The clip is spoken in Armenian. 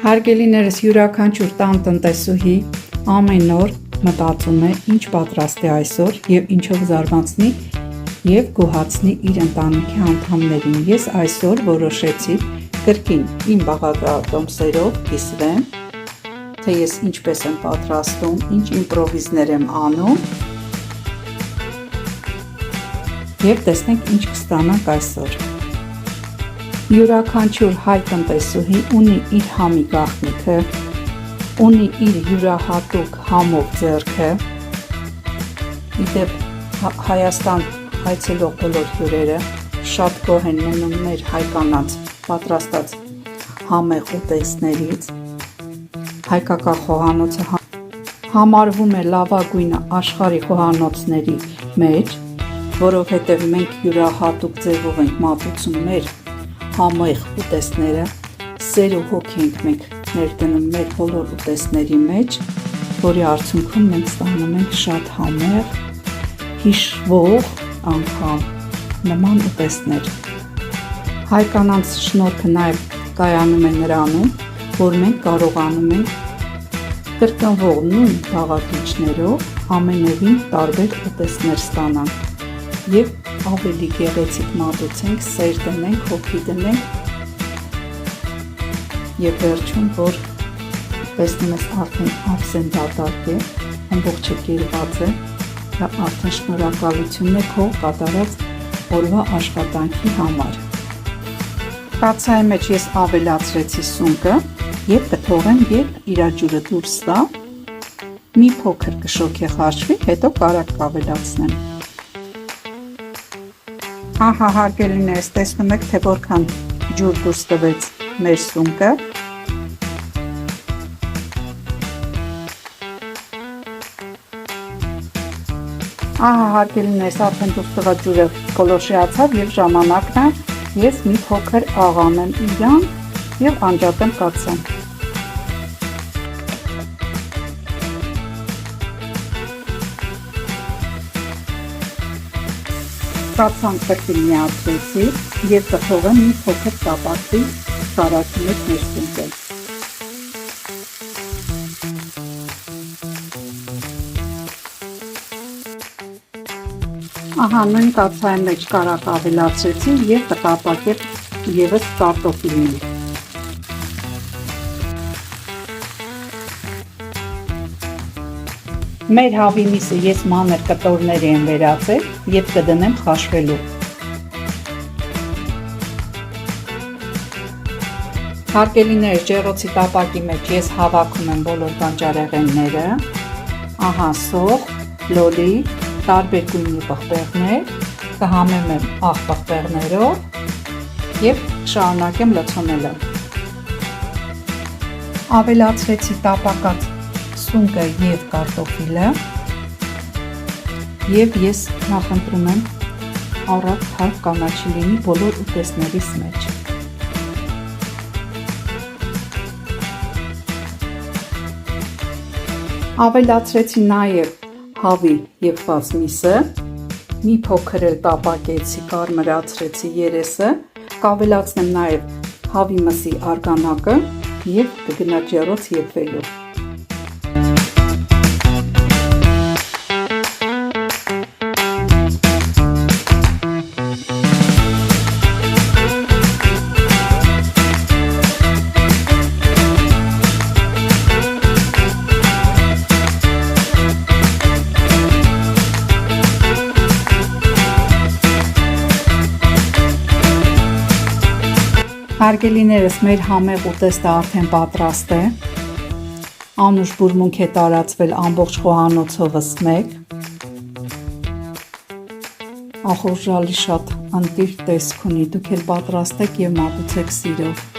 Հարգելիներս, յուրաքանչյուր տան տնտեսուհի ամեն օր մտածում է ինչ պատրաստի այսօր եւ ինչով զարմացնի եւ գոհացնի իր ընտանիքի անդամներին։ Ես այսօր որոշեցի կրկին իմ բաղադրատոմսերով կիսվեմ, թե ես ինչպես եմ պատրաստում, ինչ իմպրովիզներ եմ անում եւ տեսնենք ինչ կստանանք այսօր։ Յուրաքանչյուր հայ տնտեսուհի ունի իր համի գաղտնիքը, ունի իր յուրահատուկ համով ձեռքը։ Իդեպ Հայաստան այցելող բոլոր հյուրերը շատ գոհ են մնում մեր հայ կանանց պատրաստած համեղ ուտեստներից։ Հայկական խոհանոցը համարվում է լավագույնը աշխարհի խոհանոցների մեջ, որովհետև մենք յուրահատուկ ձևով ենք մատուցում մեր համեղ ուտեստները, սեր ու հոգի ենք մենք ներդնում մեր բոլոր ուտեստների մեջ, որի արդյունքում մենք ստանում ենք շատ համեղ, հիշվող անգամ նման ուտեստներ։ Հայ կանանց շնորհքը նաև կայանում է նրանում, որ մենք կարողանում ենք կրկնվող նույն բաղադրիչներով ամենևին տարբեր ուտեստներ ստանանք եւ ավելի գեղեցիկ մատուցենք, սեր դնենք, հոգի դնենք եւ վերջում, որ տեսնում ես արդեն ափսեն դատարկ է, ամբողջը կերված է, դա արդեն շնորհակալություն է քո կատարած օրվա աշխատանքի համար։ Կացայի մեջ ես ավելացրեցի սունկը եւ կթողեմ, երբ իր ջուրը դուրս տա, մի փոքր կշոքե խաշվի, հետո կարակ կավելացնեմ։ Ահա հարգելիներս, տեսնում եք, թե որքան ջուր դուրս տվեց մեր սունկը։ Ահա հարգելիներս, արդեն դուրս տված ջուրը գոլորշիացավ եւ ժամանակն է ես մի փոքր աղանեմ իրան եւ անջատեմ կացեմ։ Կացան կրկին միացրեցի եւ կթողեմ մի փոքր տապակի սարածի մեջ մեր սունկը։ Ահա նույն կացայի մեջ կարակ ավելացրեցի եւ կտապակեմ եւս կարտոֆիլներ։ Մեր հավի միսը ես մանր կտորների եմ վերածել եւ կդնեմ խաշվելու։ Հարգելիներս, ջեռոցի տապակի մեջ ես հավաքում եմ բոլոր բանջարեղենները, ահա սոխ, լոլի, տարբեր գույնի պղպեղներ, կհամեմ եմ աղ պղպեղներով եւ շարունակեմ լցոնելը։ Ավելացրեցի տապակած սունկը եւ կարտոֆիլը եւ ես նախընտրում եմ առատ հարկ կանաչի լինի բոլոր ուտեստներիս մեջ։ Ավելացրեցի նաեւ հավի եփված միսը, մի փոքր էլ տապակեցի, կարմրացրեցի երեսը, կավելացնեմ նաեւ հավի մսի արգանակը եւ կգնա ջեռոց եփվելու։ Հարգելիներս, մեր համեղ ուտեստը արդեն պատրաստ է, անուշ բուրմունք է տարածվել ամբողջ խոհանոցովս մեկ, ախորժալի շատ ընտիր տեսք ունի, դուք էլ պատրաստեք և մատուցեք սիրով։